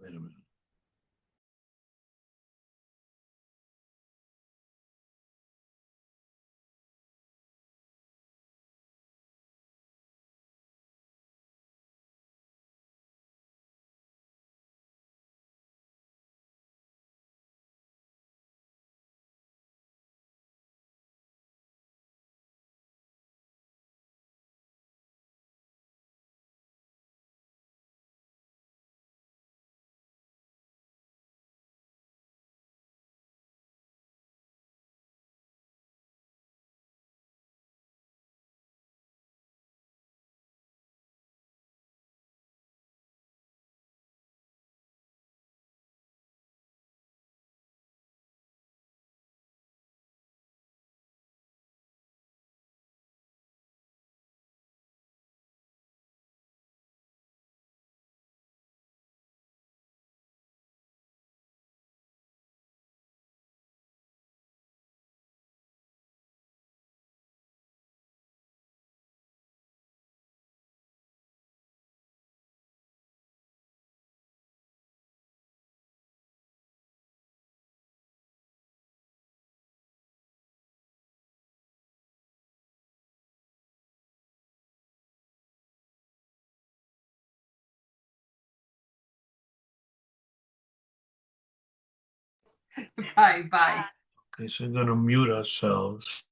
Wait a minute. Bye, bye. Okay, so we're gonna mute ourselves.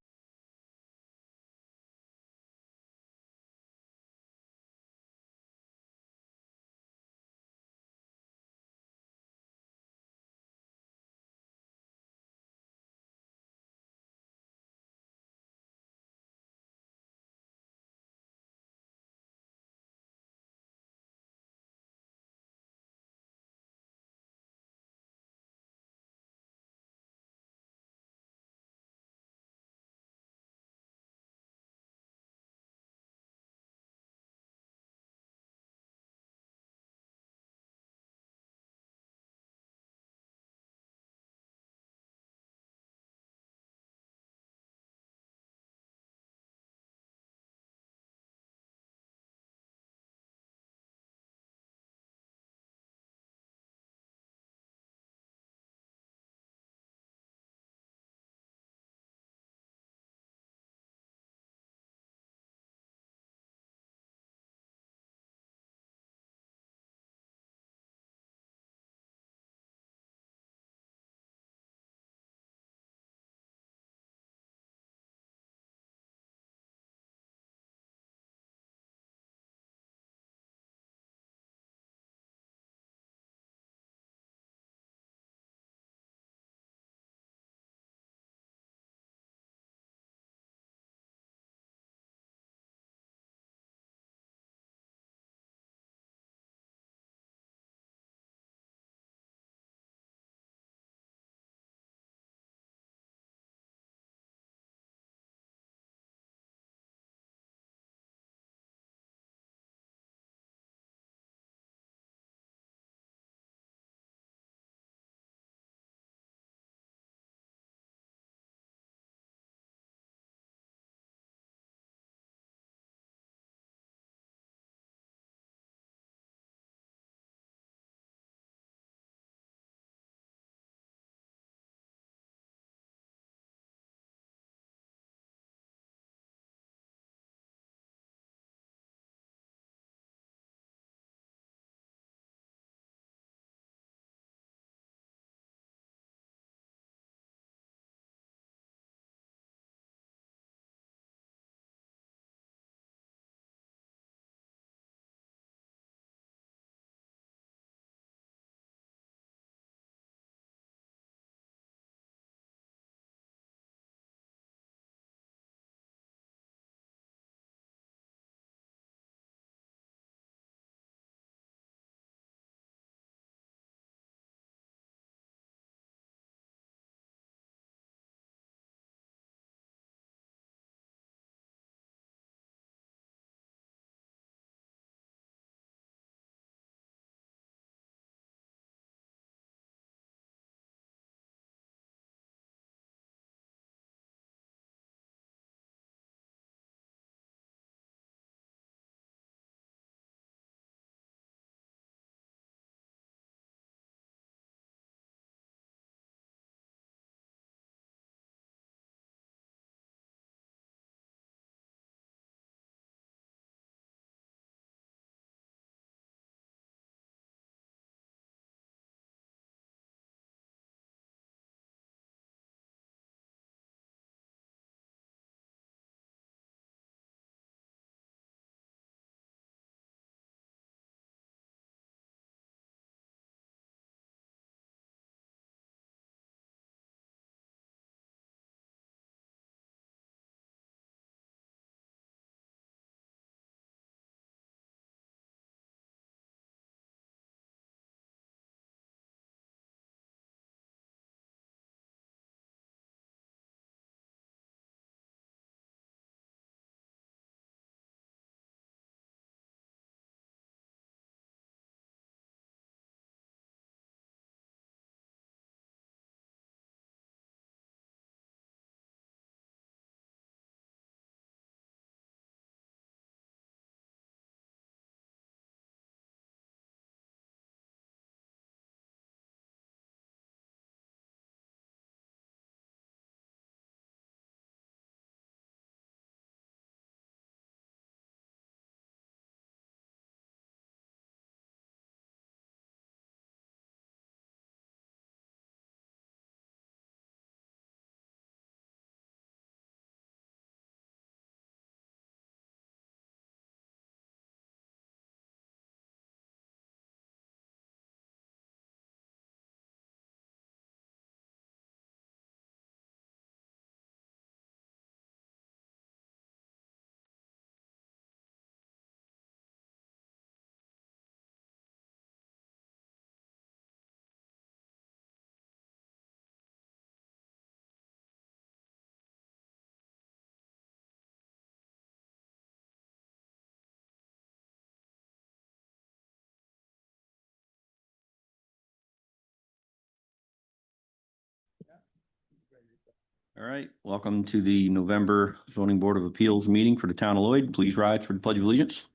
All right, welcome to the November Zoning Board of Appeals meeting for the town of Lloyd. Please rise for the Pledge of Allegiance.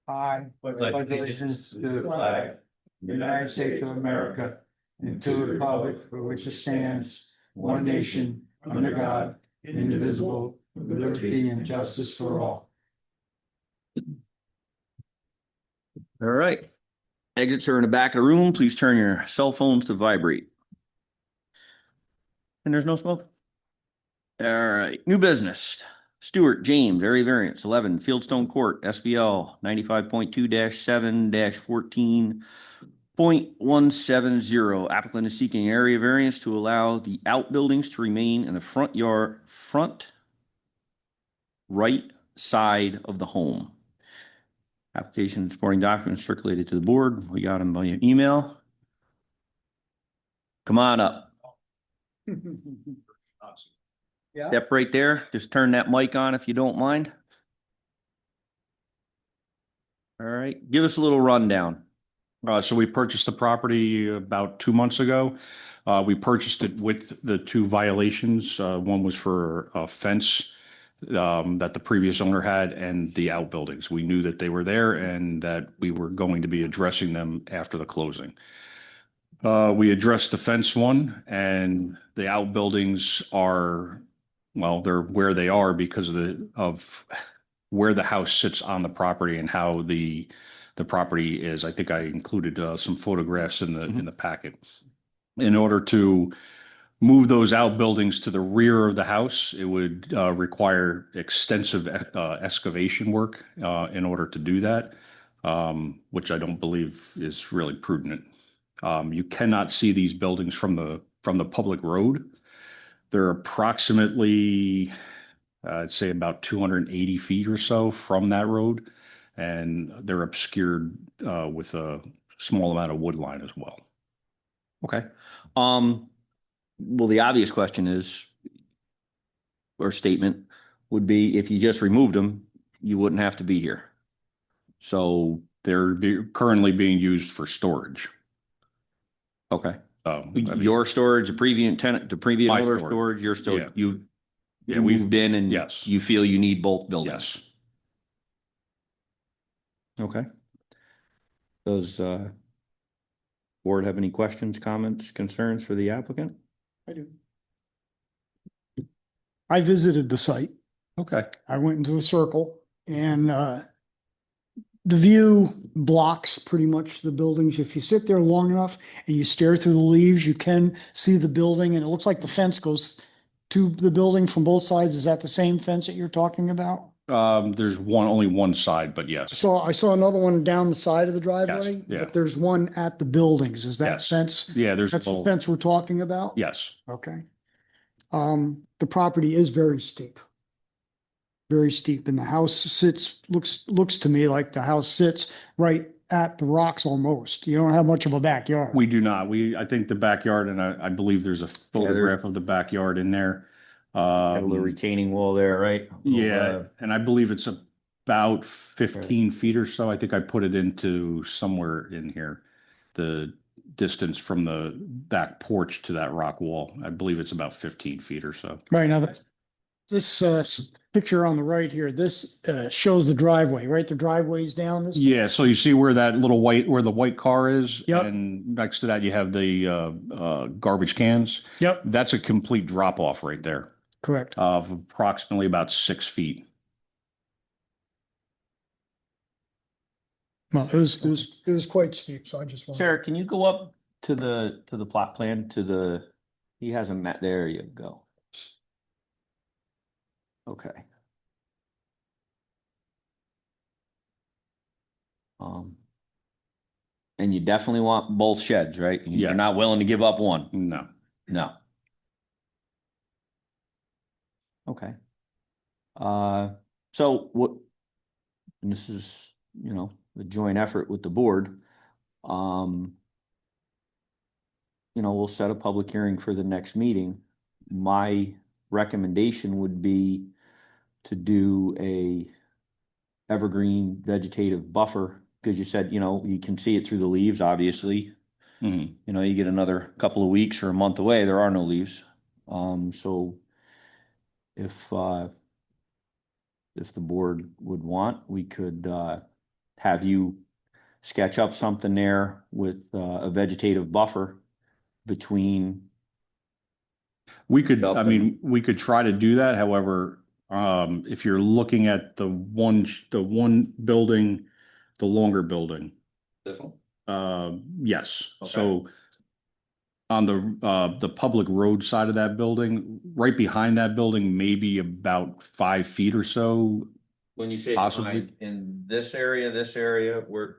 I pledge allegiance to the flag, of the United States of America, and to the republic for which it stands, one nation, under God, indivisible, with liberty and justice for all. All right, exits are in the back of the room. Please turn your cell phones to vibrate. And there's no smoke. All right, new business. Stewart James, area variance 11, Fieldstone Court, SBL 95.2-7-14.170. Applicant is seeking area variance to allow the outbuildings to remain in the front right side of the home. Application and supporting documents circulated to the board. We got them by email. Come on up. Yeah. Step right there. Just turn that mic on if you don't mind. All right. Give us a little rundown. So we purchased the property about 2 months ago. We purchased it with the two violations. One was for a fence that the previous owner had, and the outbuildings. We knew that they were there and that we were going to be addressing them after the closing. We addressed the fence one, and the outbuildings are, well, they're where they are because of where the house sits on the property and how the property is. I think I included some photographs in the packet. In order to move those outbuildings to the rear of the house, it would require extensive excavation work in order to do that, which I don't believe is really prudent. You cannot see these buildings from the public road. They're approximately, I'd say about 280 feet or so from that road, and they're obscured with a small amount of wood line as well. Okay. Well, the obvious question is, or statement would be, if you just removed them, you wouldn't have to be here. So They're currently being used for storage. okay. I mean, Your storage, the previous tenant, the previous My owner storage. storage, your storage, Yeah. you we've moved in and yes. you feel you need both buildings. Yes. Okay. Does board have any questions, comments, concerns for the applicant? I do. I visited the site. Okay. I went into the circle, and the view blocks pretty much the buildings. If you sit there long enough and you stare through the leaves, you can see the building, and it looks like the fence goes to the building from both sides. Is that the same fence that you're talking about? There's only one side, but yes. So I saw another one down the side of the driveway, yeah. but there's one at the buildings. Is that Yes. fence? Yeah, there's That's a the little, fence we're talking about? yes. Okay. The property is very steep. Very steep, and the house looks to me like the house sits right at the rocks almost. You don't have much of a backyard. We do not. I think the backyard, and I believe there's a photograph of the backyard in there. Got a little retaining wall there, right? Yeah, and I believe it's about 15 feet or so. I think I put it into somewhere in here. The distance from the back porch to that rock wall. I believe it's about 15 feet or so. Right now, this picture on the right here, this shows the driveway, right? The driveway's down this. Yeah, so you see where that little where the white car is? Yep. And next to that, you have the garbage cans. Yep, That's a complete drop off right there correct. of approximately about 6 feet. Well, it was quite steep, so I just wanted. Sarah, can you go up to the plot plan he has a map, there you go. Okay. And you definitely want both sheds, right? You're Yeah. not willing to give up one? No. No. Okay. So what, and this is, a joint effort with the board. We'll set a public hearing for the next meeting. My recommendation would be to do a evergreen vegetative buffer, because you said, you can see it through the leaves, obviously. You know, you get another couple of weeks or a month away, there are no leaves. So if the board would want, we could have you sketch up something there with a vegetative buffer between. We could, Up I mean, we could try to do that. However, if you're looking at the one building, the longer building, This one? yes. Okay. So on the public road side of that building, right behind that building, maybe about 5 feet or so. When you say Possibly. behind, in this area, where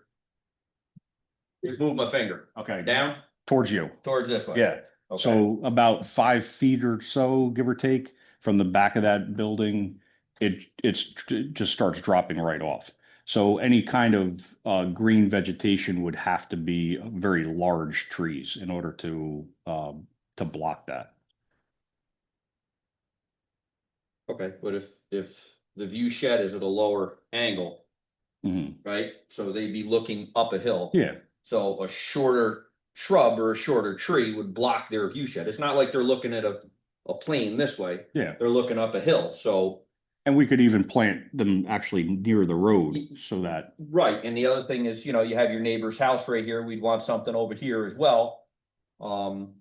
move my finger Okay. down Towards you. towards this way. Yeah. Okay. So about 5 feet or so, give or take, from the back of that building, it just starts dropping right off. So any kind of green vegetation would have to be very large trees in order to block that. Okay, but if the view shed is at a lower angle, Mhm. right? So they'd be looking up a hill. Yeah. So a shorter shrub or a shorter tree would block their view shed. It's not like they're looking at a plane this way. Yeah. They're looking up a hill. So And we could even plant them actually near the road so that, right. And the other thing is, you know, you have your neighbor's house right here. We'd want something over here as well. And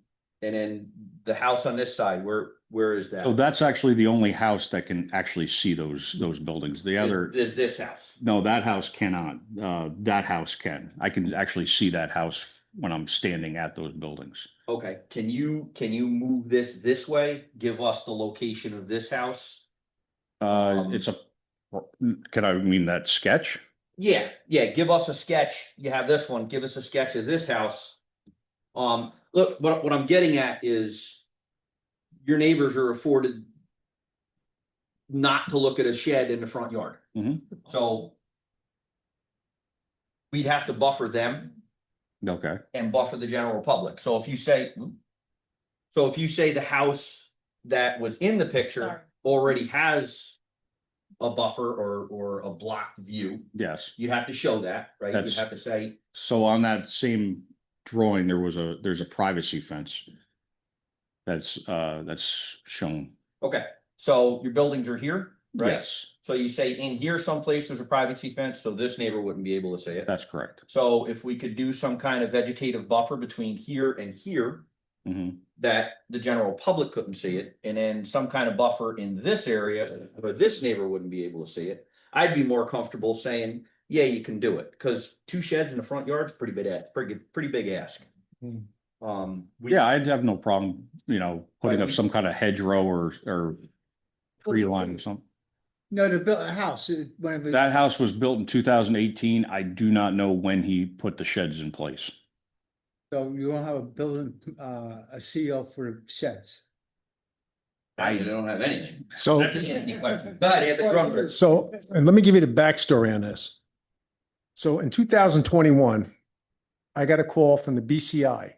then the house on this side, where is that? so that's actually the only house that can actually see those buildings. The other, Is this house. no, that house cannot. That house can. I can actually see that house when I'm standing at those buildings. Okay, can you move this way? Give us the location of this house? It's a, can I mean that sketch? Yeah, give us a sketch. You have this one, give us a sketch of this house. Look, what I'm getting at is your neighbors are afforded not to look at a shed in the front yard. Mhm. So we'd have to buffer them Okay. and buffer the general public. So if you say the house that was in the picture already has a buffer or a blocked view, Yes. you'd have to show that, right? You'd That's- have to say, So on that same drawing, there's a privacy fence. That's shown. okay, so your buildings are here, right? Yes, So you say in here someplace there's a privacy fence, so this neighbor wouldn't be able to see it. that's correct. So if we could do some kind of vegetative buffer between here and here, Mhm. that the general public couldn't see it, and then some kind of buffer in this area where this neighbor wouldn't be able to see it, I'd be more comfortable saying, yeah, you can do it, because 2 sheds in the front yard is pretty big ask. Yeah, I'd have no problem, putting up some kind of hedgerow or tree line or something. No, to build a house, when it was, That house was built in 2018. I do not know when he put the sheds in place. so you won't have a building, a CO for sheds. I don't have anything. So, That's an easy question. But at the drum. so, and let me give you the backstory on this. So in 2021, I got a call from the BCI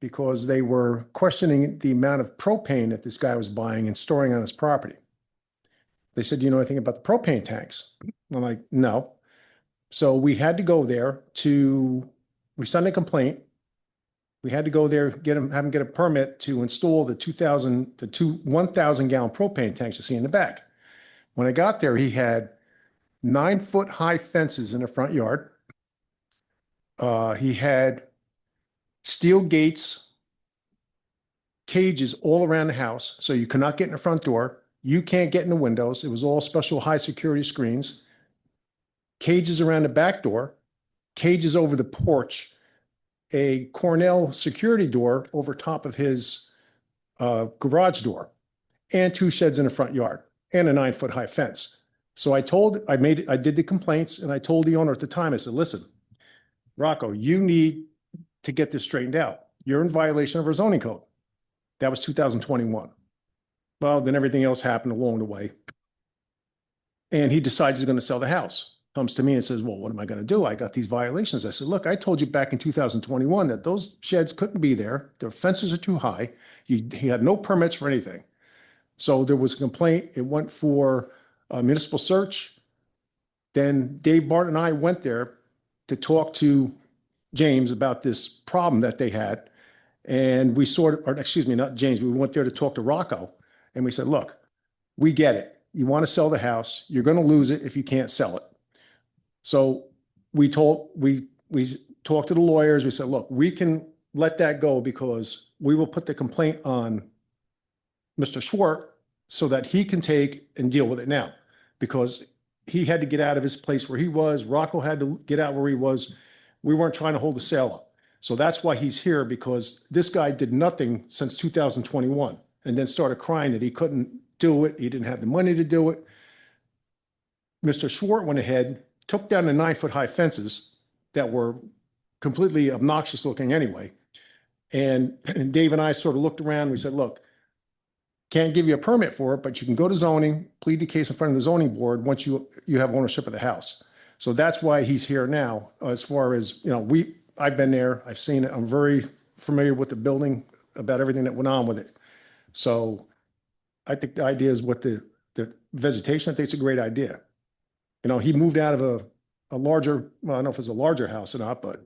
because they were questioning the amount of propane that this guy was buying and storing on his property. They said, do you know anything about the propane tanks? I'm like, no. So we had to go there we sent a complaint. We had to go there, have him get a permit to install the 1,000 gallon propane tanks you see in the back. When I got there, he had 9-foot high fences in the front yard. He had steel gates, cages all around the house, so you could not get in the front door. You can't get in the windows. It was all special high security screens. Cages around the back door, cages over the porch, a Cornell security door over top of his garage door, and 2 sheds in the front yard, and a 9-foot high fence. So I did the complaints, and I told the owner at the time, I said, listen, Rocco, you need to get this straightened out. You're in violation of our zoning code. That was 2021. Well, then everything else happened along the way. And he decides he's going to sell the house. Comes to me and says, well, what am I going to do? I got these violations. I said, look, I told you back in 2021 that those sheds couldn't be there. Their fences are too high. He had no permits for anything. So there was a complaint. It went for a municipal search. Then Dave Bart and I went there to talk to James about this problem that they had. And we sort of, or excuse me, not James, we went there to talk to Rocco. And we said, look, we get it. You want to sell the house. You're going to lose it if you can't sell it. So we talked to the lawyers. We said, look, we can let that go because we will put the complaint on Mr. Schwartz so that he can take and deal with it now, because he had to get out of his place where he was. Rocco had to get out where he was. We weren't trying to hold the sale up. So that's why he's here, because this guy did nothing since 2021 and then started crying that he couldn't do it. He didn't have the money to do it. Mr. Schwartz went ahead, took down the 9-foot high fences that were completely obnoxious looking anyway. And Dave and I sort of looked around. We said, look, can't give you a permit for it, but you can go to zoning, plead the case in front of the zoning board once you have ownership of the house. So that's why he's here now. As far as, I've been there, I've seen it. I'm very familiar with the building, about everything that went on with it. So I think the idea is what the vegetation, I think it's a great idea. He moved out of a larger, well, I don't know if it's a larger house or not, but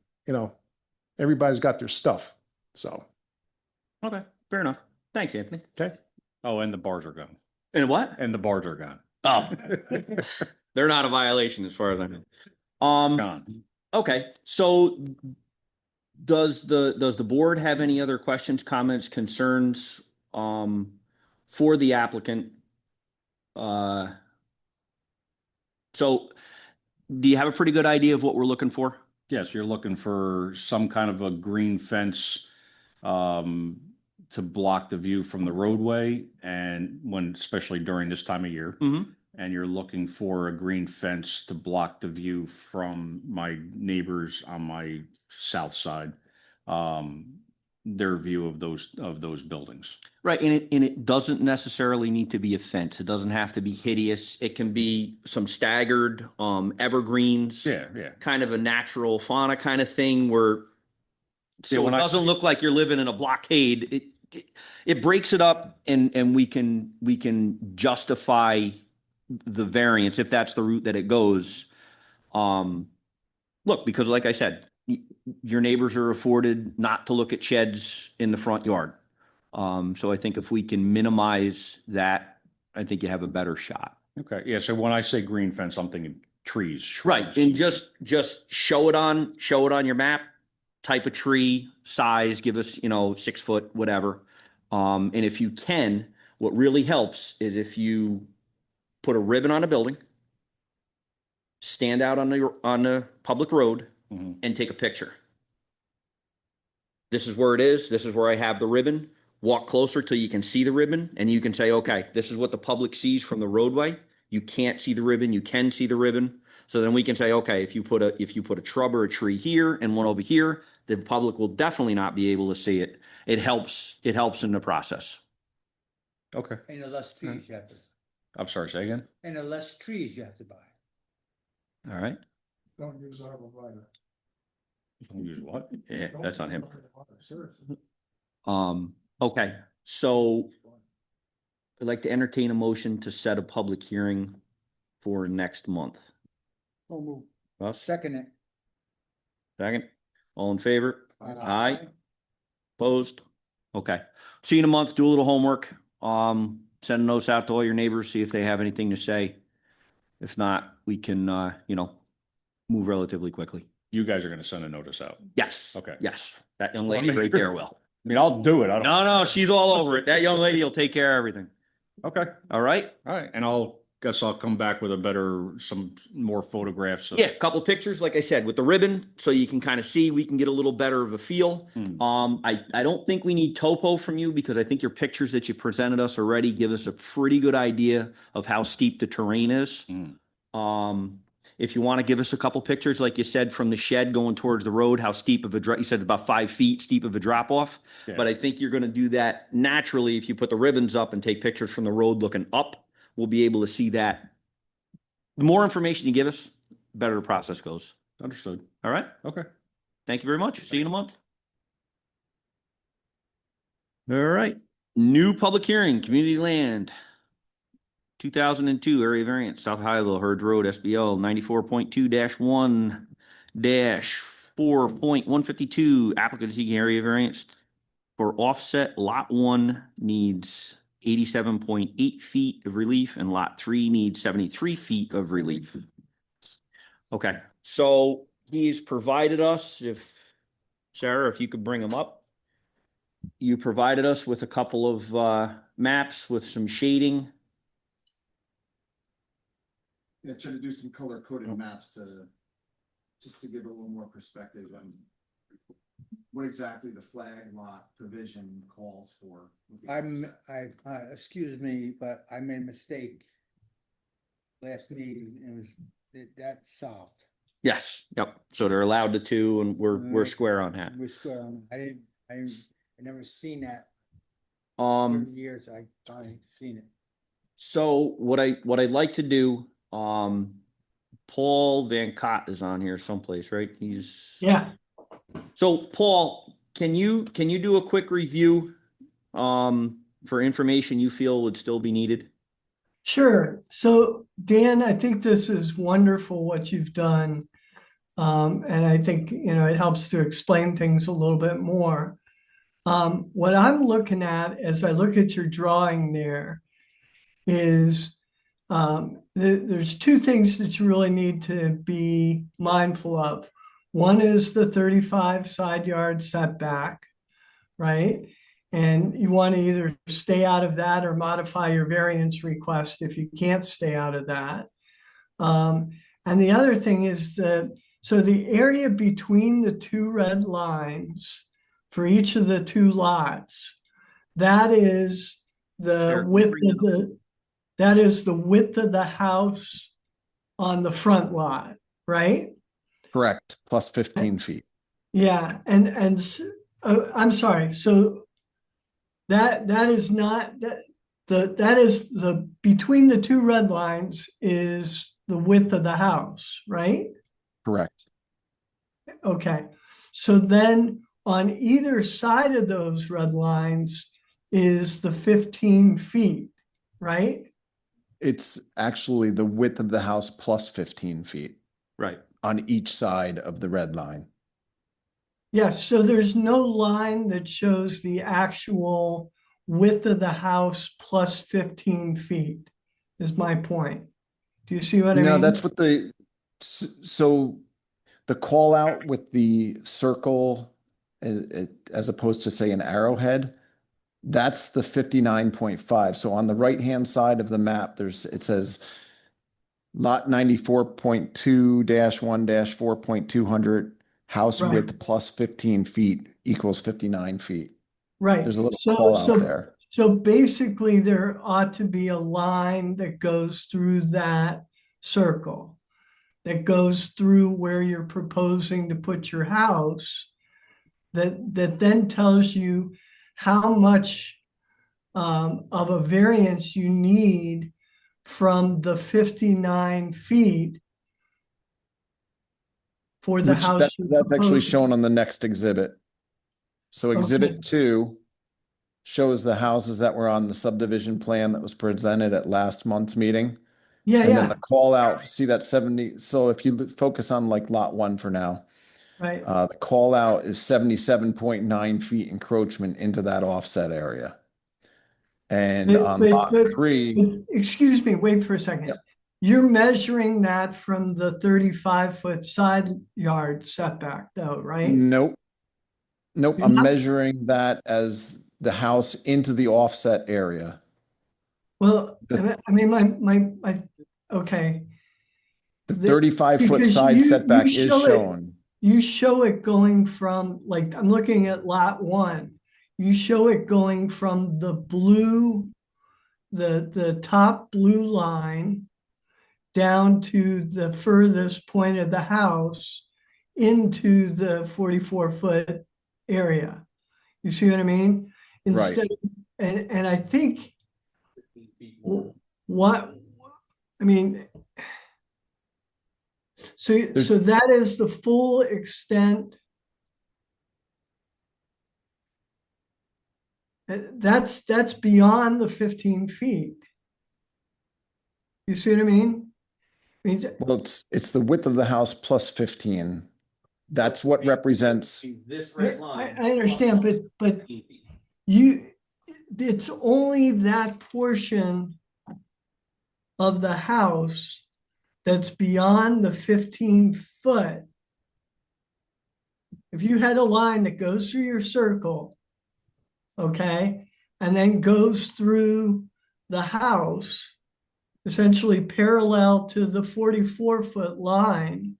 everybody's got their stuff. So. Okay, fair enough. Thanks, Anthony. Okay. Oh, and the bars are gone. And what? And the bars are gone. Oh, they're not a violation as far as I know. Gone. Okay, so does the board have any other questions, comments, concerns for the applicant? So do you have a pretty good idea of what we're looking for? Yes, you're looking for some kind of a green fence to block the view from the roadway, and especially during this time of year. Mm-hmm. And you're looking for a green fence to block the view from my neighbors on my south side, their view of those buildings. Right, and it doesn't necessarily need to be a fence. It doesn't have to be hideous. It can be some staggered evergreens. Yeah. Kind of a natural fauna kind of thing where so when it I doesn't look like you're living in a blockade. It breaks it up, and we can justify the variance if that's the route that it goes. Look, because like I said, your neighbors are afforded not to look at sheds in the front yard. So I think if we can minimize that, I think you have a better shot. Okay, yeah, so when I say green fence, I'm thinking trees. Shrubs. Right, and just show it on your map, type of tree, size, give us 6 foot, whatever. And if you can, what really helps is if you put a ribbon on a building, stand out on the public road, and take a picture. This is where it is. This is where I have the ribbon. Walk closer till you can see the ribbon, and you can say, okay, this is what the public sees from the roadway. You can't see the ribbon. You can see the ribbon. So then we can say, okay, if you put a shrub or a tree here and one over here, the public will definitely not be able to see it. It helps in the process. Okay. And the less trees you have to, I'm sorry, say again? and the less trees you have to buy. All right. Don't use arborvitae. Use what? Yeah, that's on him. Okay, so I'd like to entertain a motion to set a public hearing for next month. Russ, Second it. second, all in favor? Aye. Opposed? Okay. See you in a month. Do a little homework. Send notes out to all your neighbors, see if they have anything to say. If not, we can, move relatively quickly. You guys are gonna send a notice out. Yes. Okay. Yes. That young lady right there will. I mean, I'll do it. I don't. No, she's all over it. That young lady will take care of everything. Okay, All right? all right, and I'll come back with some more photographs. Yeah, a couple pictures, like I said, with the ribbon, so you can kind of see, we can get a little better of a feel. I don't think we need topo from you, because I think your pictures that you presented us already give us a pretty good idea of how steep the terrain is. If you want to give us a couple pictures, like you said, from the shed going towards the road, how steep of a drop, you said about 5 feet steep of a drop off. Yeah. But I think you're going to do that naturally if you put the ribbons up and take pictures from the road looking up. We'll be able to see that. The more information you give us, the better the process goes. Understood. All right. Okay. Thank you very much. See you in a month. All right. New public hearing, community land. 2002 area variance, South Highville, Hurd Road, SBL 94.2-1- 4.152, applicant seeking area variance for offset. Lot 1 needs 87.8 feet of relief and lot 3 needs 73 feet of relief. Okay, so he's provided us, Sarah, if you could bring them up. You provided us with a couple of maps with some shading. Yeah, trying to do some color coded maps just to give a little more perspective on what exactly the flag lot provision calls for. with the offset. Excuse me, but I made a mistake last meeting and that's solved. Yes, yep. So they're allowed to two, and we're Alright. square on that. We're square on that. I never seen that. Um, 30 years I ain't seen it. so what I'd like to do, Paul Van Cott is on here someplace, right? Yeah, So Paul, can you do a quick review, for information you feel would still be needed? Sure. So Dan, I think this is wonderful what you've done. And I think, it helps to explain things a little bit more. What I'm looking at as I look at your drawing there is there's two things that you really need to be mindful of. One is the 35 side yard setback, right? And you want to either stay out of that or modify your variance request if you can't stay out of that. And the other thing is so the area between the two red lines for each of the two lots, that is the width of the house on the front lot, right? Correct, plus 15 feet. Yeah, I'm sorry. So that is not that is the between the two red lines is the width of the house, right? Correct. Okay. So then on either side of those red lines is the 15 feet, right? It's actually the width of the house plus 15 feet Right. on each side of the red line. Yes, so there's no line that shows the actual width of the house plus 15 feet, is my point. Do you see what I mean? No, that's what so the call out with the circle as opposed to say an arrowhead, that's the 59.5. So on the right-hand side of the map, it says lot 94.2-1-4.200 house Right. width plus 15 feet equals 59 feet. Right. There's a little call out there. So basically there ought to be a line that goes through that circle, that goes through where you're proposing to put your house, that then tells you how much of a variance you need from the 59 feet for the house. That's actually shown on the next exhibit. So exhibit 2 shows the houses that were on the subdivision plan that was presented at last month's meeting. Yeah, And yeah. then the call out, see that 70. So if you focus on like lot 1 for now, Right. the call out is 77.9 feet encroachment into that offset area. And on lot 3, Excuse me, wait for a second. Yep. You're measuring that from the 35-foot side yard setback though, right? nope. You're I'm not? measuring that as the house into the offset area. Well, I mean, okay. The 35-foot because side setback is show it- shown. You show it going from, like, I'm looking at lot 1. You show it going from the blue, the top blue line down to the furthest point of the house into the 44-foot area. You see what I mean? Right. And I think what I mean, so that is the full extent. That's beyond the 15 feet. You see what I mean? Well, it's the width of the house plus 15. That's what represents, This I understand, but it's only that portion of the house that's beyond the 15 foot. If you had a line that goes through your circle, okay, and then goes through the house, essentially parallel to the 44-foot line,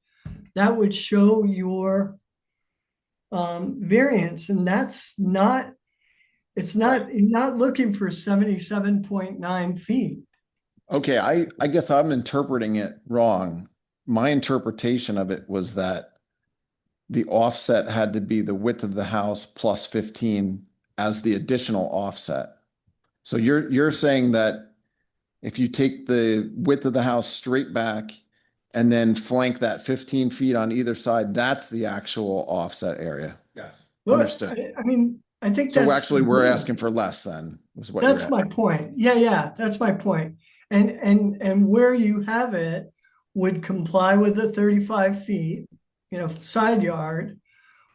that would show your variance, and that's not, it's not, you're not looking for 77.9 feet. okay, I guess I'm interpreting it wrong. My interpretation of it was that the offset had to be the width of the house plus 15 as the additional offset. So you're saying that if you take the width of the house straight back and then flank that 15 feet on either side, that's the actual offset area. Yes. Look, Understood. I mean, I think So that's actually, we're asking for less then, was what you're that's at. my point. Yeah, that's my point. And where you have it would comply with the 35 feet, side yard.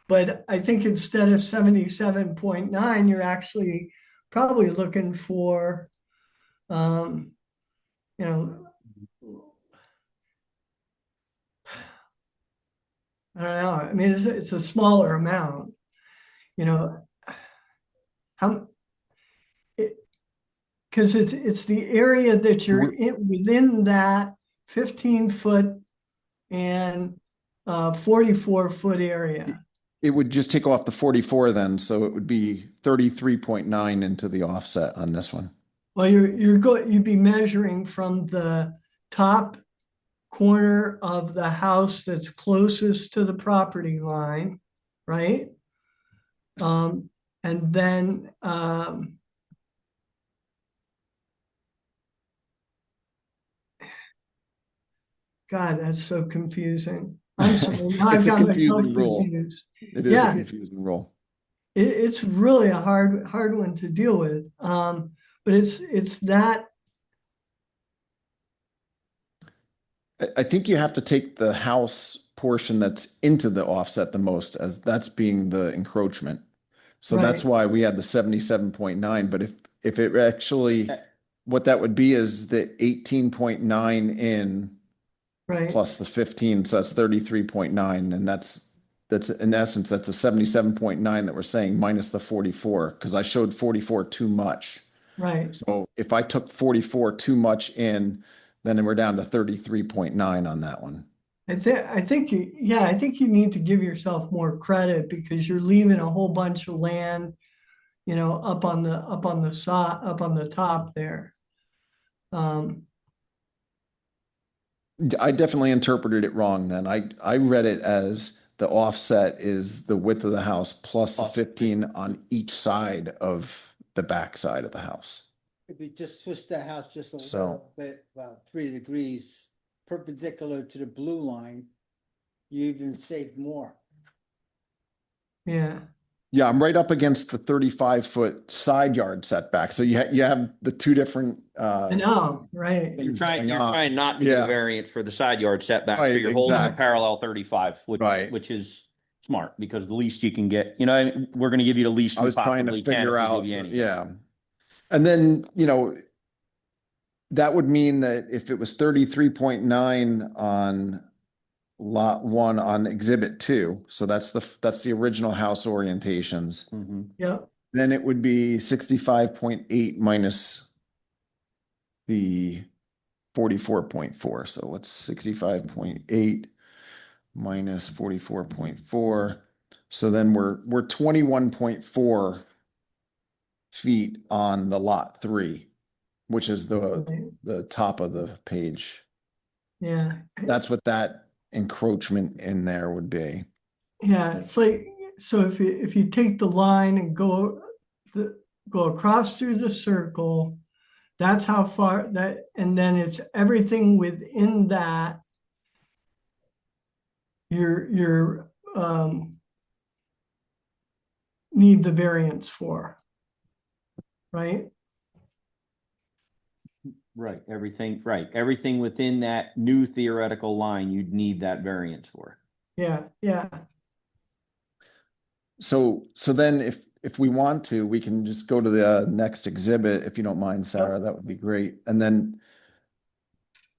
But I think instead of 77.9, you're actually probably looking for, I don't know. I mean, it's a smaller amount, how, because it's the area that you're in within that 15-foot and 44-foot area. It would just take off the 44 then, so it would be 33.9 into the offset on this one. Well, you'd be measuring from the top corner of the house that's closest to the property line, right? And then God, that's so confusing. I'm sorry. Now I've It's a got myself confusing rule. confused. It is a Yeah. confusing rule. It's really a hard one to deal with. But it's that. I think you have to take the house portion that's into the offset the most, as that's being the encroachment. So that's Right. why we had the 77.9. But if it actually, what that would be is the 18.9 in Right. plus the 15, so that's 33.9, and that's in essence, that's a 77.9 that we're saying minus the 44, because I showed 44 too much. Right. So if I took 44 too much in, then we're down to 33.9 on that one. I think you need to give yourself more credit because you're leaving a whole bunch of land, up on the top there. I definitely interpreted it wrong then. I read it as the offset is the width of the house plus the 15 on each side of the back side of the house. If we just switch the house just a So- little bit, about 3 degrees perpendicular to the blue line, you even save more. Yeah. Yeah, I'm right up against the 35-foot side yard setback. So you have the two different. I know, right. You're trying not to Yeah. do variance for the side yard setback, Right, but you're holding a exactly. parallel 35, Right. which is smart because the least you can get, we're going to give you the least I we was trying to possibly can if figure we out, give you anything. yeah. And then, that would mean that if it was 33.9 on lot 1 on exhibit 2, so that's the original house orientations, Mhm. Yep. then it would be 65.8 minus the 44.4. So what's 65.8 minus 44.4? So then we're 21.4 feet on the lot 3, which is the top of the page. Yeah. That's what that encroachment in there would be. Yeah. It's like, so if you take the line and go across through the circle, that's how far that, and then it's everything within that you're need the variance for, right? Right. Everything within that new theoretical line, you'd need that variance for. Yeah. So then if we want to, we can just go to the next exhibit, if you don't mind, Sarah, that would be great. And then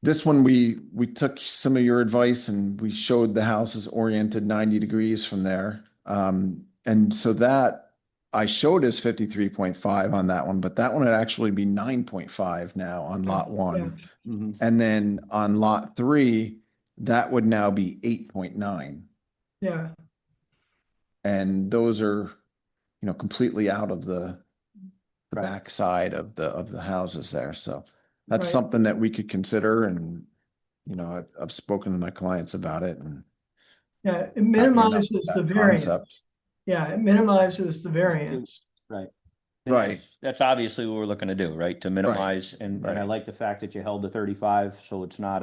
this one, we took some of your advice and we showed the house is oriented 90 degrees from there. And so that I showed as 53.5 on that one, but that one would actually be 9.5 now on lot one. Mhm. And then on lot three, that would now be 8.9. Yeah, And those are, completely out of the Right. back side of the houses there. So that's Right. something that we could consider. And, I've spoken to my clients about it and yeah, it happy enough minimizes with the that variance. concept. Yeah, it minimizes the variance. Right. And Right. That's obviously what we're looking to do, right? To minimize, and I Right. like the fact that you held the 35, so it's not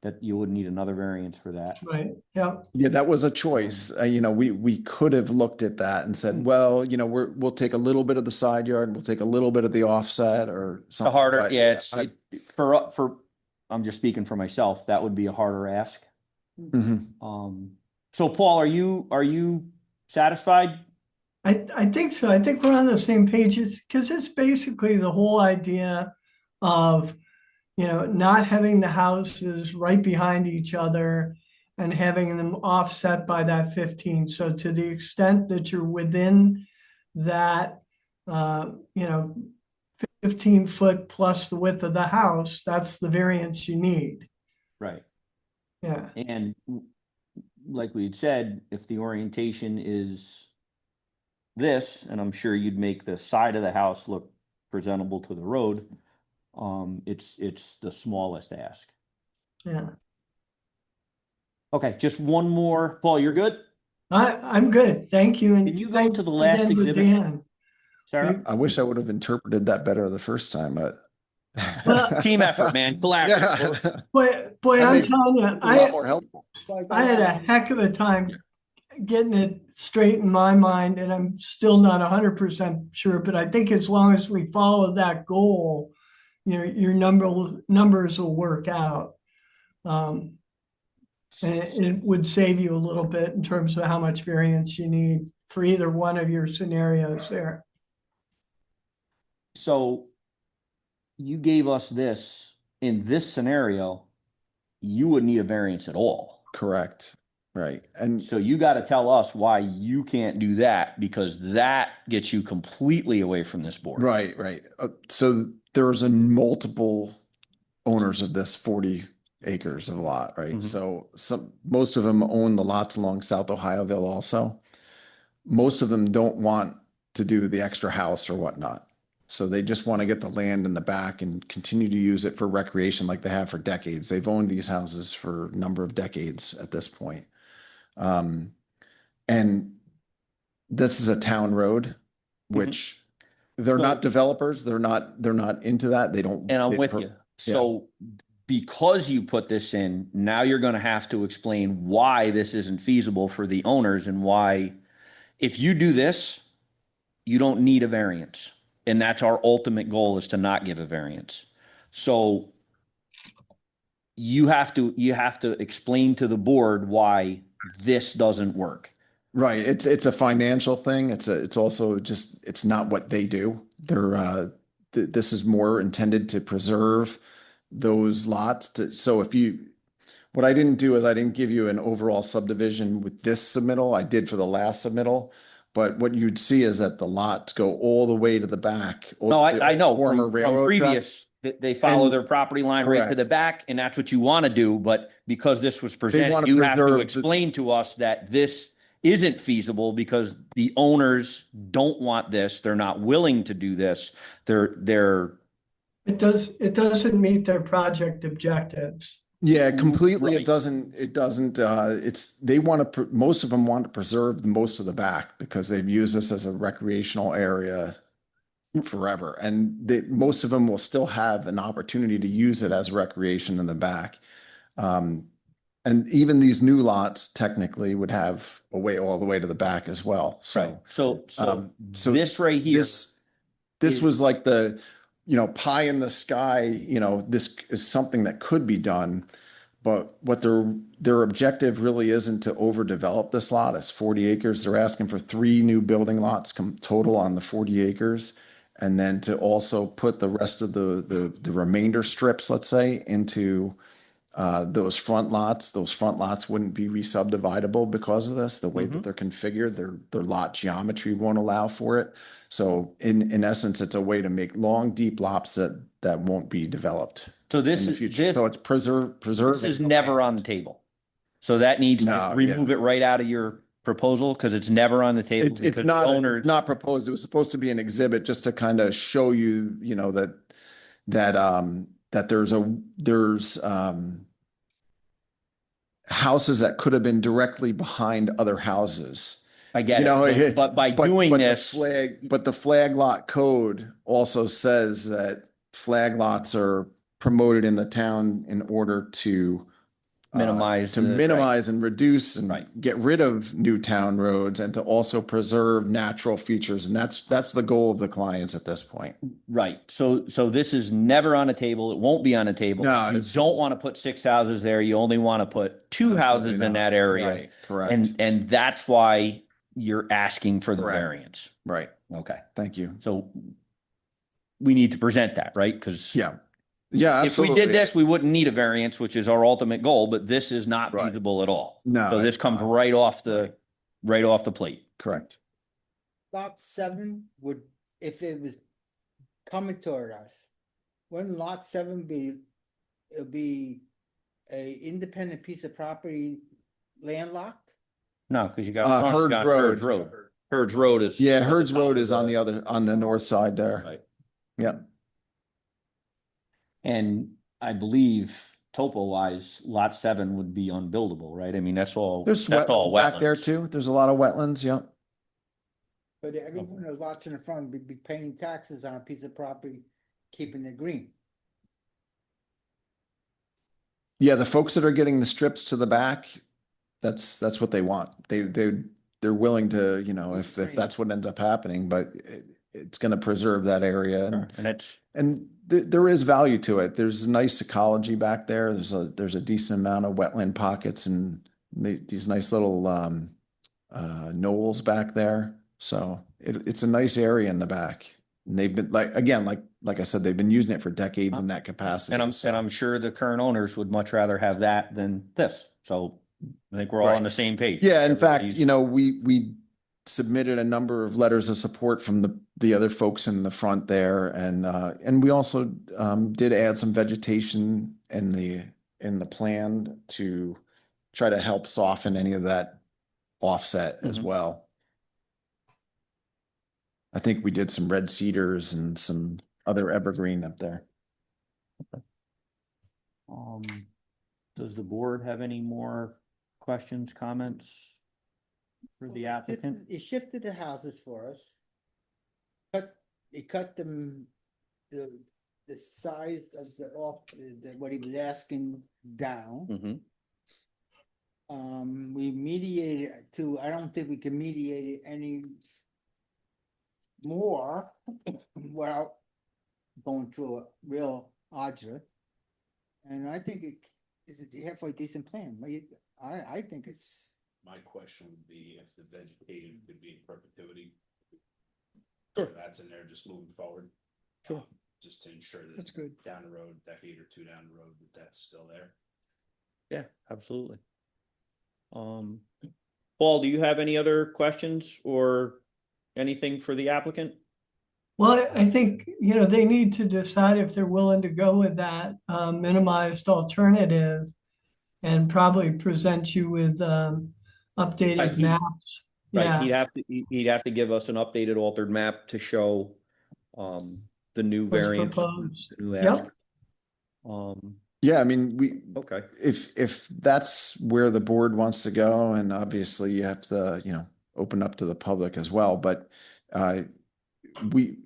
that you wouldn't need another variance for that. Right, yeah, Yeah, that was a choice. We could have looked at that and Mm. said, well, we'll take a little bit of the side yard, and we'll take a little bit of the offset or The something. harder, but yeah, I- for, I'm just speaking for myself, that would be a harder ask. Mhm. So Paul, are you satisfied? I think so. I think we're on the same pages because it's basically the whole idea of, not having the houses right behind each other and having them offset by that 15. So to the extent that you're within that, 15 foot plus the width of the house, that's the variance you need. Right. Yeah, And like we had said, if the orientation is this, and I'm sure you'd make the side of the house look presentable to the road, it's the smallest ask. yeah. Okay, just one more. Paul, you're good? I'm good. Thank you. And Can you go thanks to the last again to exhibit? Dan. Sarah? I wish I would have interpreted that better the first time, but. Well- Team effort, man. Collaborative. Yeah. Boy, That I'm makes- telling you, It's a lot more helpful. I had a heck of a time getting it straight in my mind, and I'm still not 100% sure, but I think as long as we follow that goal, your numbers will work out. And it would save you a little bit in terms of how much variance you need for either one of your scenarios there. So you gave us this, in this scenario, you wouldn't need a variance at all. Correct. Right. And So you got to tell us why you can't do that, because that gets you completely away from this board. right. So there's a multiple owners of this 40 acres of lot, right? Mhm. So most of them own the lots along South Ohioville also. Most of them don't want to do the extra house or whatnot. So they just want to get the land in the back and continue to use it for recreation like they have for decades. They've owned these houses for a number of decades at this point. And this is a town road, which they're So- not developers. They're not into that. They don't. And I'm they- with you. So because you put this in, now you're going to have to explain why this isn't feasible for the owners and why, if you do this, you don't need a variance. And that's our ultimate goal, is to not give a variance. So you have to explain to the board why this doesn't work. Right. It's a financial thing. It's also just, it's not what they do. This is more intended to preserve those lots so what I didn't do is I didn't give you an overall subdivision with this submittal. I did for the last submittal, but what you'd see is that the lots go all the way to the back. No, I know Former from railroad previous, they follow And- their property line right to Correct. the back, and that's what you want to do. But because this was presented, wanna you have to preserve the- explain to us that this isn't feasible because the owners don't want this. They're not willing to do this. They're It doesn't meet their project objectives. Yeah, completely. Right. It doesn't, most of them want to preserve most of the back because they've used this as a recreational area forever. And most of them will still have an opportunity to use it as recreation in the back. And even these new lots technically would have a way all the way to the back as well. right. So, So so this right here, this is- was like the, pie in the sky, this is something that could be done. But what their objective really isn't to overdevelop this lot. It's 40 acres. They're asking for 3 new building lots total on the 40 acres. And then to also put the rest of the remainder strips, let's say, into those front lots. Those front lots wouldn't be re-subdividable because of this. The way that they're configured, their lot geometry won't allow for it. So in essence, it's a way to make long, deep lots that won't be developed. So this in the is future. this, So it's preserving. this is never on the table. So that needs No, to remove it right out of your proposal because it's never on the table. It's because not, the owner, not proposed. It was supposed to be an exhibit just to kind of show you, that there's houses that could have been directly behind other houses. I get You know, it. But by doing but this, the flag lot code also says that flag lots are promoted in the town in order to minimize and reduce and Right. get rid of new town roads and to also preserve natural features. And that's the goal of the clients at this point. Right. So this is never on the table. It won't be on the table. No, You don't want to put 6 houses there. You only want to put 2 houses in that area. Right, correct. And that's why you're asking for the Correct. variance. Right. Okay. Thank you. So we need to present that, right? Because Yeah. Yeah, if we absolutely. did this, we wouldn't need a variance, which is our ultimate goal, but this is not Right. feasible at all. No, So this it's comes not. right off the plate. Correct. Lot 7 would, if it was coming toward us, wouldn't lot 7 it'll be a independent piece of property landlocked? No, because you got Hurd Hurd's Road. Road. Hurd's Road is. Yeah, Hurd's Road is on the north side there. Right. Yeah. And I believe topo wise, lot 7 would be unbuildable, right? I mean, that's all There's all wetlands back there wetlands. too. There's a lot of wetlands. Yeah. But everyone of lots in the front would be paying taxes on a piece of property, keeping it green. Yeah, the folks that are getting the strips to the back, that's what they want. They're willing to, if that's what ends up happening, but it's going to preserve that area. Sure. And that's And there is value to it. There's a nice ecology back there. There's a decent amount of wetland pockets and these nice little knolls back there. So it's a nice area in the back. And they've been like I said, they've been using it for decades in that capacity. and I'm sure the current owners would much rather have that than this. So I think we're all Right. on the same page. Yeah, in fact, Everybody's- we submitted a number of letters of support from the other folks in the front there, and we also did add some vegetation in the plan to try to help soften any of that offset as Mhm. well. I think we did some red cedars and some other evergreen up there. Does the board have any more questions, comments for the applicant? He shifted the houses for us. He cut them, the size of what he was asking down. Mhm. We mediated I don't think we can mediate it any more without going through a real arduous. And I think it is a halfway decent plan. I think it's. My question would be if the vegetation could be in perpetuity. Sure. So that's in there just moving forward. Sure. Just to ensure that. That's good. Down the road, decade or 2 down the road, that's still there. Yeah, absolutely. Paul, do you have any other questions or anything for the applicant? Well, I think, they need to decide if they're willing to go with that minimized alternative and probably present you with updated maps. Right, Yeah, he'd have to give us an updated altered map to show the new what's variance. proposed. the new Yep. ask. Yeah, I mean, Okay. if that's where the board wants to go, and obviously you have to, open up to the public as well, but we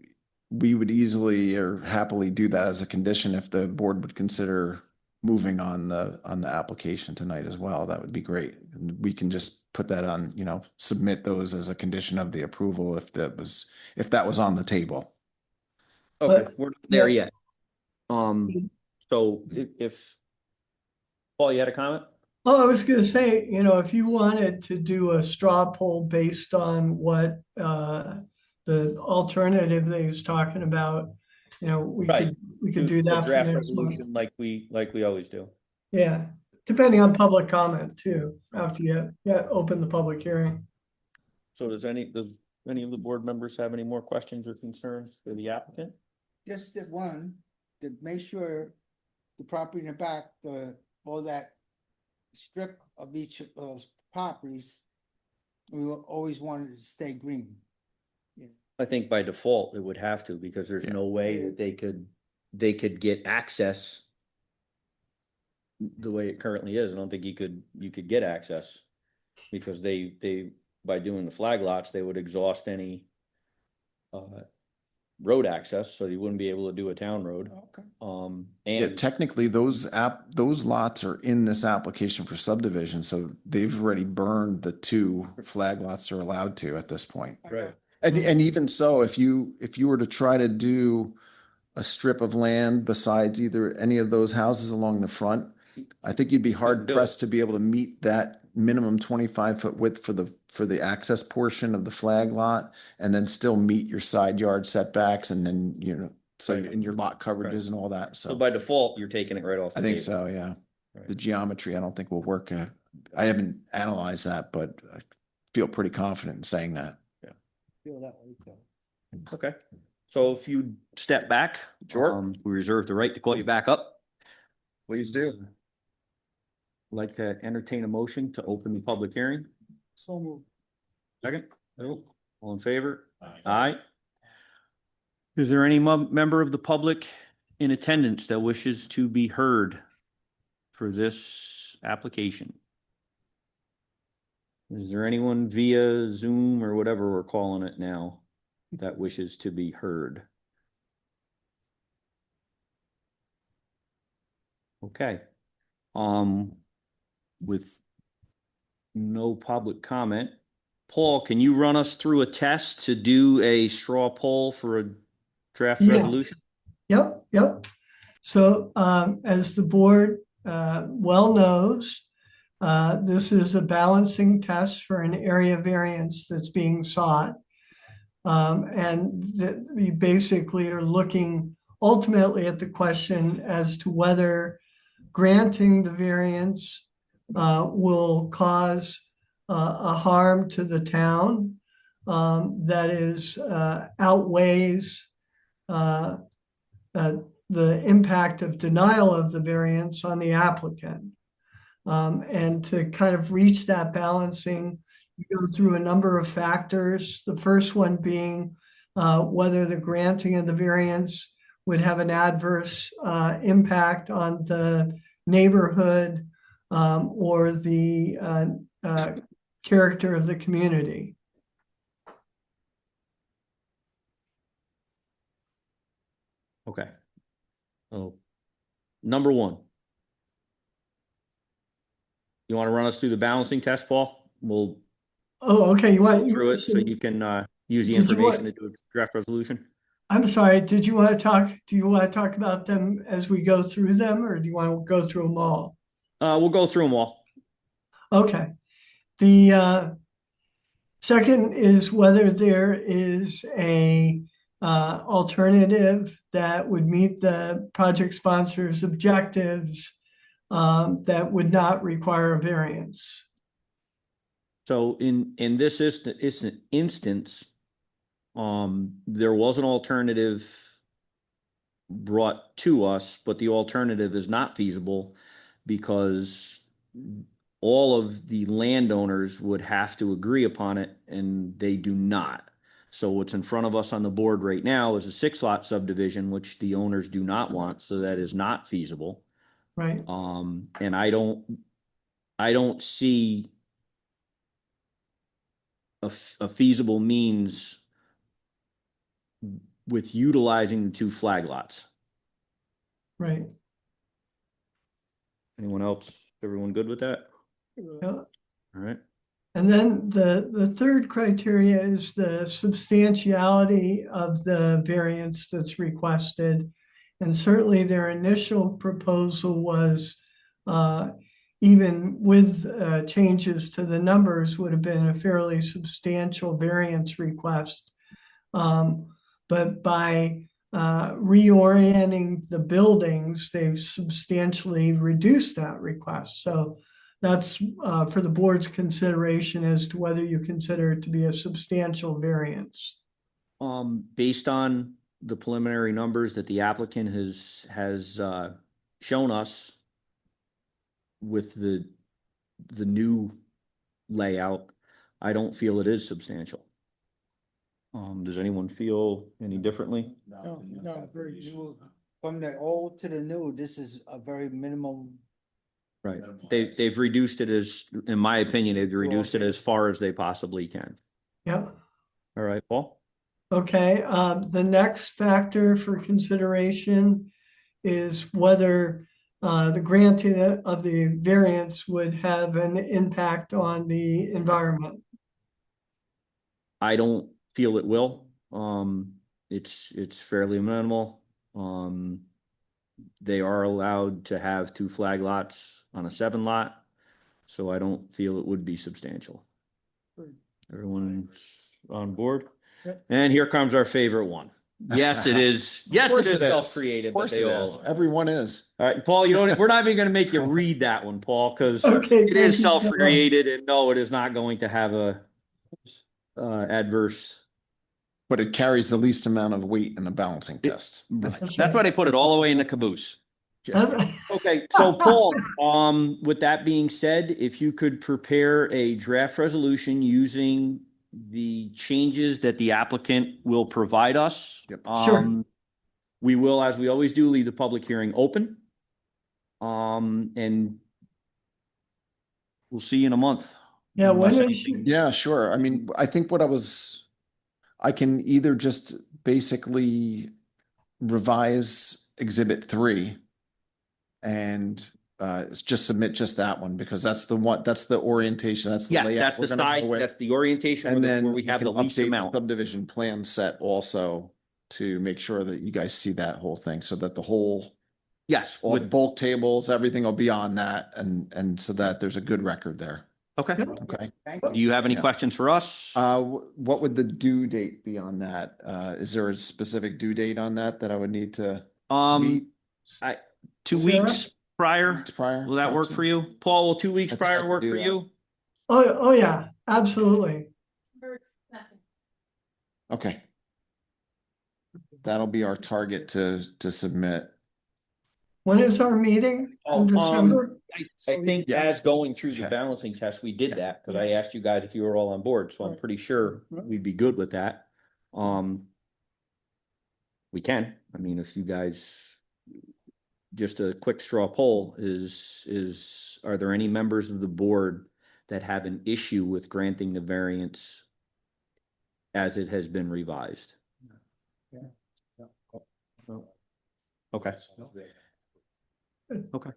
would easily or happily do that as a condition if the board would consider moving on the application tonight as well. That would be great. And we can just put that on, submit those as a condition of the approval if that was on the table. Okay, But- we're not there yeah. yet. So if Paul, you had a comment? Oh, I was gonna say, you know, if you wanted to do a straw poll based on what the alternative that he's talking about, you know, Right. we could do A that for draft next month. resolution like we always do. Yeah, depending on public comment too, after you open the public hearing. So does any of the board members have any more questions or concerns for the applicant? Just that one, to make sure the property in the back, all that strip of each of those properties, we always wanted to stay green. I think by default it would have to, because there's no way that they could get access the way it currently is. I don't think you could get access, because they by doing the flag lots, they would exhaust any road access, so you wouldn't be able to do a town road. Okay. Yeah, And technically those lots are in this application for subdivision, so they've already burned the 2 flag lots they're allowed to at this point. right. And even so, if you were to try to do a strip of land besides either any of those houses along the front, I think you'd be hard do it. pressed to be able to meet that minimum 25-foot width for the access portion of the flag lot, and then still meet your side yard setbacks, and then, you know, so Right. in your lot coverages Right. and all that. So So by default, you're taking it right off the I think table. so, yeah. Right. The geometry, I don't think will work. I haven't analyzed that, but I feel pretty confident in saying that. Feel that way too. Okay, so if you step back, we reserve the right to call you back up. Please do. Like to entertain a motion to open the public hearing. So moved. Second? All in favor? Aye. Is there any member of the public in attendance that wishes to be heard for this application? Is there anyone via Zoom or whatever we're calling it now that wishes to be heard? Okay. With no public comment, Paul, can you run us through a test to do a straw poll for a draft Yes. resolution? Yep. So as the board well knows, this is a balancing test for an area variance that's being sought. And that we basically are looking ultimately at the question as to whether granting the variance will cause a harm to the town that is outweighs the impact of denial of the variance on the applicant. And to kind of reach that balancing, you go through a number of factors. The first one being whether the granting of the variance would have an adverse impact on the neighborhood or the character of the community. Okay. So, number one. You want to run us through the balancing test, Paul? We'll Okay. You want through it so you can use the Did you information want- to do a draft resolution. I'm sorry, do you want to talk about them as we go through them, or do you want to go through them all? We'll go through them all. Okay. The second is whether there is a alternative that would meet the project sponsor's objectives that would not require a variance. So in this instance, there was an alternative brought to us, but the alternative is not feasible because all of the landowners would have to agree upon it, and they do not. So what's in front of us on the board right now is a 6-lot subdivision, which the owners do not want, so that is not feasible. Right. And I don't see a feasible means with utilizing the 2 flag lots. Right. Anyone else? Everyone good with that? Yeah. All right. And then the third criteria is the substantiality of the variance that's requested. And certainly their initial proposal was even with changes to the numbers, would have been a fairly substantial variance request. But by reorienting the buildings, they've substantially reduced that request. So that's for the board's consideration as to whether you consider it to be a substantial variance. Based on the preliminary numbers that the applicant has shown us with the new layout, I don't feel it is substantial. Does anyone feel any differently? No, very new. From the old to the new, this is a very minimum. Right. They've reduced it as, in my opinion, they've reduced it as far as they possibly can. Yeah. All right, Paul? Okay, the next factor for consideration is whether the granting of the variance would have an impact on the environment. I don't feel it will. It's fairly minimal. They are allowed to have 2 flag lots on a 7 lot, so I don't feel it would be substantial. Everyone's on board? Yep. And here comes our favorite one. Yes, it is. Yes, it is Of self-created, but course they it all is. are. Everyone is. All right, Paul, we're not even going to make you read that one, Paul, because Okay, it is thank you so much. self-created, and no, it is not going to have a adverse. But it carries the least amount of weight in the balancing test. That's why they put it all the way in the caboose. Okay, so Paul, with that being said, if you could prepare a draft resolution using the changes that the applicant will provide us. Yep. Sure. We will, as we always do, leave the public hearing open. And we'll see you in a month. Yeah, when Unless is, anything- Yeah, sure. I mean, I think I can either just basically revise Exhibit 3 and just submit just that one because that's the one, that's the orientation, that's the Yeah, layout that's we're the gonna side, go with. that's the orientation And then where we you have can the least update the amount. subdivision plan set also to make sure that you guys see that whole thing so that the whole, Yes, all the with, bulk tables, everything will be on that and so that there's a good record there. okay. Okay. Thank Do you have any Yeah. questions for us? What would the due date be on that? Is there a specific due date on that I would need to meet 2 Sarah? weeks prior, weeks prior? will that work for you? Paul, will 2 weeks I think I prior can work do for that. you? oh yeah, absolutely. Okay. That'll be our target to submit. When is our meeting? In December? I think Yeah. as going through the Yeah. balancing test, we did that, because I asked you guys if you were all on board, so I'm Right. pretty sure we'd be good with that. We can, I mean, if you guys, just a quick straw poll is, are there any members of the board that have an issue with granting the variance as it has been revised? Okay. Okay.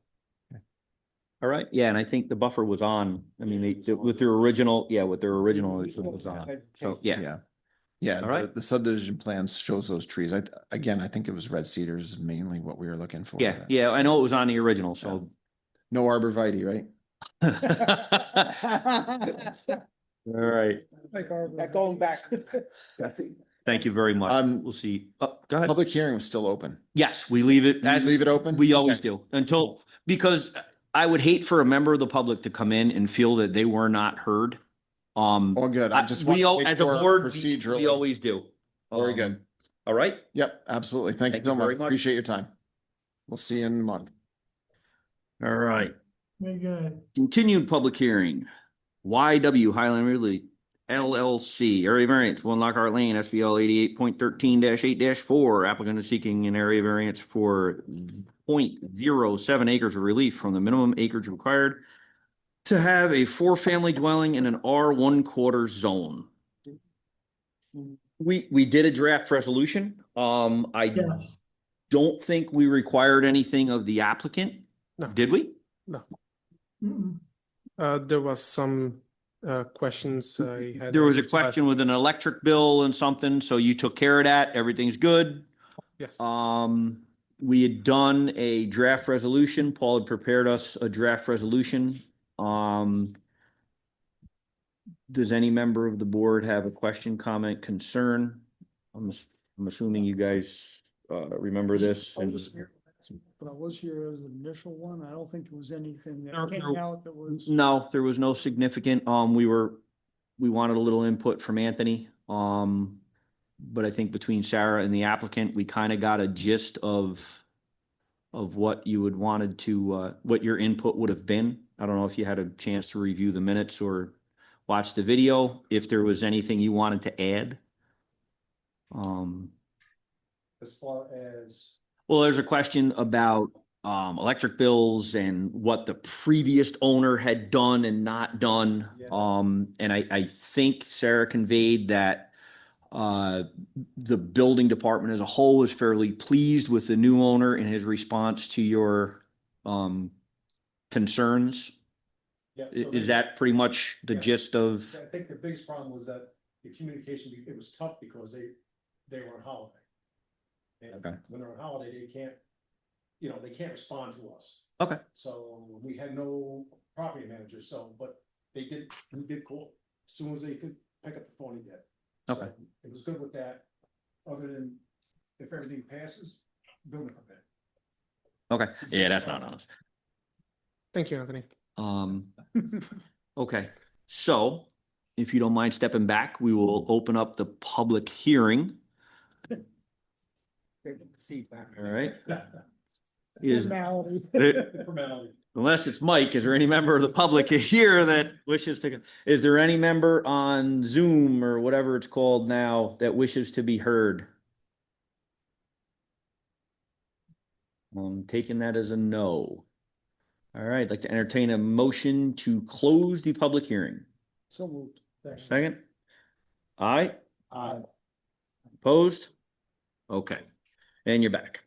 All right, yeah, and I think the buffer was on, I mean, with their original, with their original, it was on, so, yeah. Yeah, All right. the subdivision plans shows those trees. I think it was red cedars mainly what we were looking for. Yeah, I know it was on the original, so. No arborvitae, right? All right, That going back. thank you very much. We'll see. Go ahead. Public hearing was still open. Yes, we leave it You as leave it open? we always Okay. do because I would hate for a member of the public to come in and feel that they were not heard. All good. I just want we to all, make as a sure board, procedurally. we always do. Very good. All right. Yep, absolutely. Thank you Thank so you very much. much. Appreciate your time. We'll see you in a month. All right. Very good. Continued public hearing. YW Highland Ridley LLC, area variance, 1 Lockhart Lane, SBL 88.13-8-4. Applicant is seeking an area variance for 0.07 acres of relief from the minimum acreage required to have a 4-family dwelling in an R1/4 zone. We did a draft resolution. I Yes. don't think we required anything of the applicant. No. Did we? Mm-mm. There was some questions I had. There was a answered, so I- question with an electric bill and something, so you took care of that. Everything's good. Yes. we had done a draft resolution. Paul had prepared us a draft resolution. Does any member of the board have a question, comment, concern? I'm assuming you guys remember this. I was here, but I was here as the initial one. I don't think there was anything that came No. out that was. No, there was no significant, we wanted a little input from Anthony. But I think between Sarah and the applicant, we kind of got a gist of what you would wanted to, what your input would have been. I don't know if you had a chance to review the minutes or watch the video, if there was anything you wanted to add. As far as. Well, there's a question about electric bills and what the previous owner had done and not done. Yeah. And I think Sarah conveyed that the building department as a whole is fairly pleased with the new owner in his response to your concerns. Yeah, Is that pretty much the gist of? I think the biggest problem was that the communication, it was tough because they were on holiday. And Okay. when they're on holiday, they can't, they can't respond to us. Okay. So we had no property manager, we did call. As soon as they could pick up the phone, he did. Okay. So it was good with that, other than if everything passes, building permit. Okay. Yeah, that's not honest. Thank you, Anthony. Okay. So if you don't mind stepping back, we will open up the public hearing. See back. All right. Is, Formality. Formality. unless it's Mike, is there any member of the public here that wishes to, is there any member on Zoom or whatever it's called now that wishes to be heard? I'm taking that as a no. All right, I'd like to entertain a motion to close the public hearing. So moved. Second? Aye? Opposed? Okay, and you're back.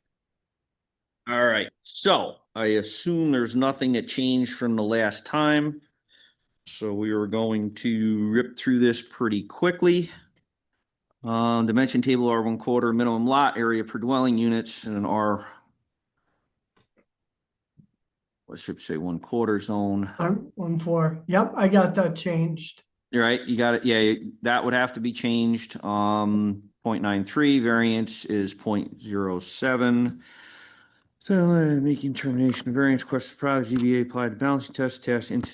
All right, so I assume there's nothing that changed from the last time. So we are going to rip through this pretty quickly. Dimension table R1/4 minimum lot area per dwelling units and an R, what should say 1/4 zone. 1-4. Yep, I got that changed. You're right, you got it. Yeah, that would have to be changed. 0.93 variance is 0.07. So making termination of variance, question of product, ZBA applied the balancing test into